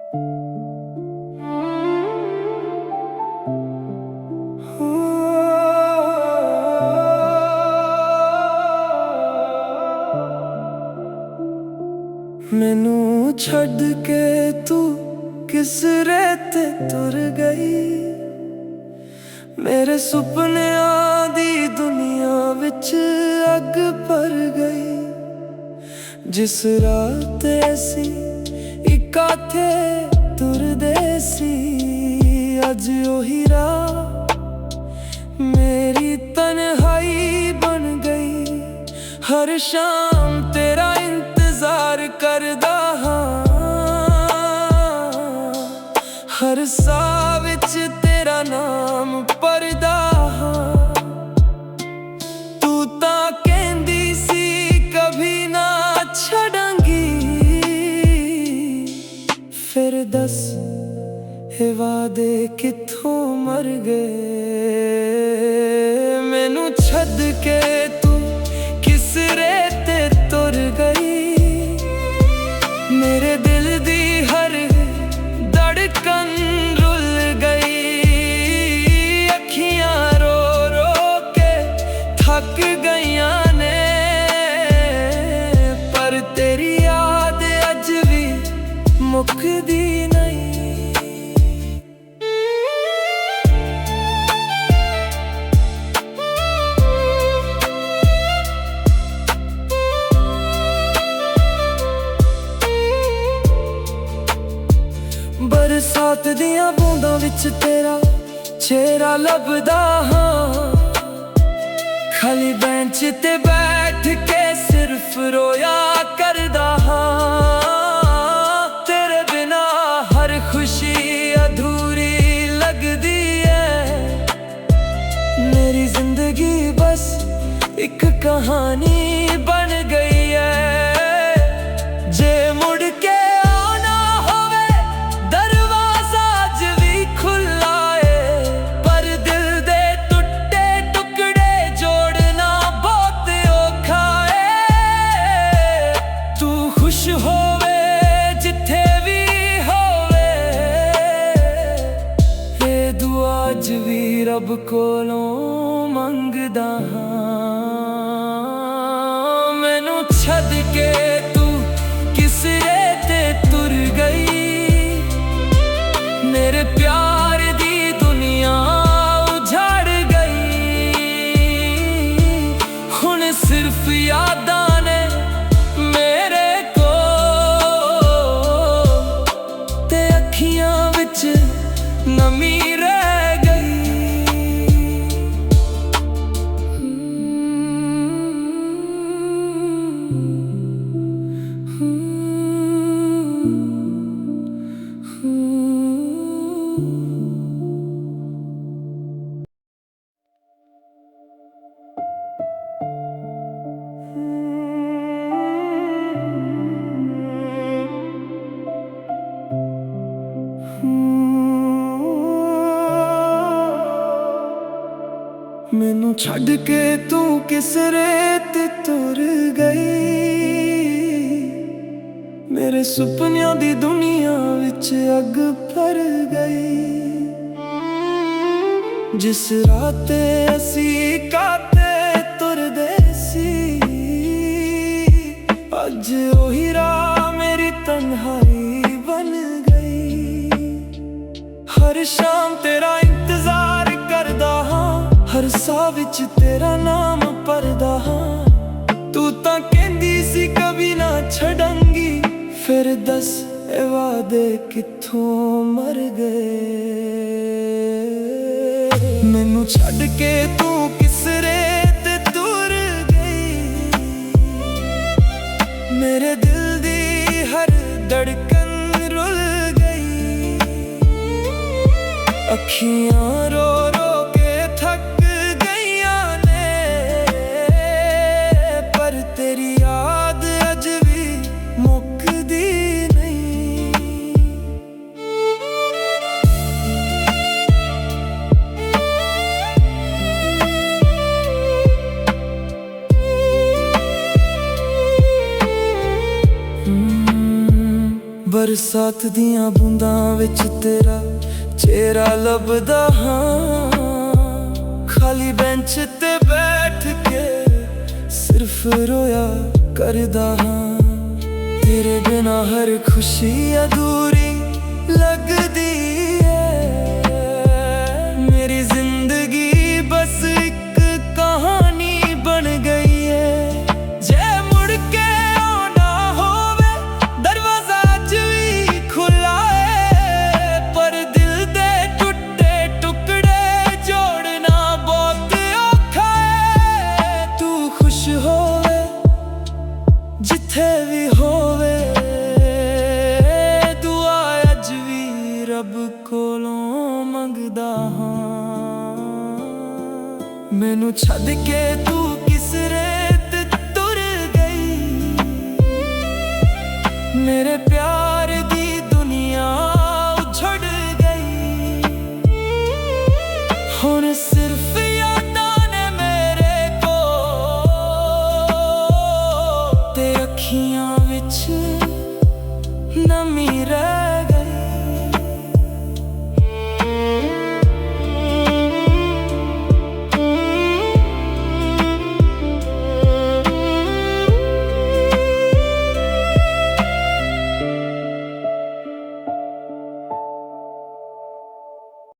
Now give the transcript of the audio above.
मैनू छड़ के तू किस रेते तुर गई। मेरे सुपनियां दी दुनिया विच अग भर गई। जिस रात ऐसी इकाथे तुरदे सी, अज ओही राह मेरी तन्हाई बन गई। हर शाम तेरा इंतजार करदा हां, हर साह विच तेरा नाम पढ़दा हां। तू तां कहंदी सी कभी ना छड़ांगी, फिर दस ये वादे कित्थों मर गए। मैनू छड्ड के तू किस रेते तुर गई। मेरे दिल दी हर धड़कन रुल गई। अखियां रो रो के थक गईयां ने, पर तेरी याद अज भी मुकदी नहीं। बरसात दियां बूंदां विच तेरा चेहरा लभदा हां। खाली बेंच ते बैठ के सिर्फ रोया करदा हां। तेरे बिना हर खुशी अधूरी लगदी है। मेरी जिंदगी बस एक कहानी बन गई है। जे मुड़ के होवे जिथे भी होवे, ये दुआ अज भी रब कोलों मंगदा हां। मैनू छड्ड के तू किस रेते तुर गई। मेरे प्यार दी दुनिया उजाड़ गई। हुण सिर्फ यादां ने मेरे नमी रह गई। मैनू छड्ड के तू किस रेते तुर गई। मेरे सुपनियां दी दुनिया विच अग भर गई। जिस राते असी काते तुरदे सी, अज ओही राह मेरी तन्हाई बन गई। हर शाम तेरा इंतजार करदा हां, हर साह विच तेरा नाम पढ़दा हां। तू तां कहंदी सी कभी ना छड़ांगी, फिर दस ये वादे कित्थों मर गए। मैनू छड्ड के तू किस रेते तुर गई। मेरे दिल दी हर धड़कन रुल गई। अखियां रो रो के थक गईयां ने, पर तेरी याद अज भी मुकदी नहीं। ਬਰਸਾਤ ਦੀਆਂ ਬੂੰਦਾਂ ਵਿੱਚ ਤੇਰਾ ਚਿਹਰਾ ਲੱਭਦਾ ਹਾਂ। ਖਾਲੀ ਬੈਂਚ ਤੇ ਬੈਠ ਕੇ ਸਿਰਫ ਰੋਇਆ ਕਰਦਾ ਹਾਂ। ਤੇਰੇ ਬਿਨਾਂ ਹਰ ਖੁਸ਼ੀ ਅਧੂਰੀ ਲੱਗਦੀ ਏ। ਮੇਰੀ ਜ਼ਿੰਦਗੀ ਬਸ ਇੱਕ ਕਹਾਣੀ ਬਣ ਗਈ ਏ। ਜੇ ਮੁੜ ਕੇ ਆਉਣਾ ਹੋਵੇ ਦਰਵਾਜ਼ਾ ਅੱਜ ਵੀ ਖੁੱਲ੍ਹਾ ਏ। ਪਰ ਦਿਲ ਦੇ ਟੁੱਟੇ ਟੁਕੜੇ ਜੋੜਨਾ ਬਹੁਤ ਔਖਾ ਏ। ਤੂੰ ਖੁਸ਼ ਹੋਵੇ ਜਿੱਥੇ ਵੀ ਹੋਵੇ, ਦੁਆ ਅੱਜ ਵੀ ਰੱਬ ਕੋਲੋਂ ਮੰਗਦਾ ਹਾਂ। ਮੈਨੂੰ ਛੱਡ ਕੇ ਤੂੰ ਕਿਸ ਰੇਤ ਤੁਰ ਗਈ, ਮੇਰੇ ਪਿਆਰ